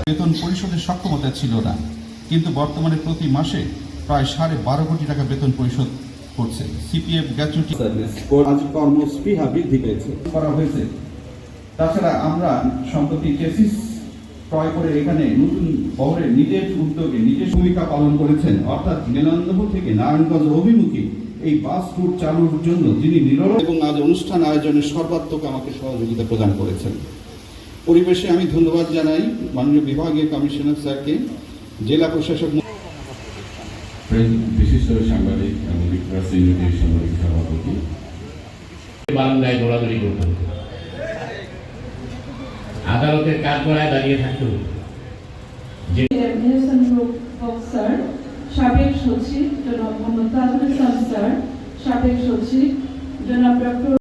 বেতন পরিশোধের সক্ষমতা ছিল না, কিন্তু বর্তমানে প্রতি মাসে প্রায় 12.5 কোটি টাকা বেতন পরিশোধ করছে। সিপিএফ গ্র্যাচুইটি আজ কর্মস্পৃহা বৃদ্ধি পেয়েছে করা হয়েছে। তাছাড়া আমরা সম্প্রতি চেসিস ক্রয় করে এখানে নতুন শহরে নিজের উদ্যোগে নিজের ভূমিকা পালন করেছেন, অর্থাৎ মেলান্দপুর থেকে নারায়ণগঞ্জ অভিমুখী এই বাস রুট চালুর জন্য যিনি নিরলস এবং আজ অনুষ্ঠান আয়োজনে সর্বাত্মক আমাকে সহযোগিতা প্রদান করেছেন। পরিবেশে আমি ধন্যবাদ জানাই মাননীয় বিভাগীয় কমিশনার স্যারকে, জেলা প্রশাসক, বিশিষ্ট সাংবাদিক এবং প্রেস ইউনিটির সাংবাদিক সভাপতি। বারান্দায় দৌড়াদৌড়ি করতে হতো, আদালতের কাজ করায় দাঁড়িয়ে থাকতে হতো। স্যার, সাবেক সচিব জনাব মোহাম্মদ তাজুল ইসলাম স্যার, সাবেক সচিব জনাব ডক্টর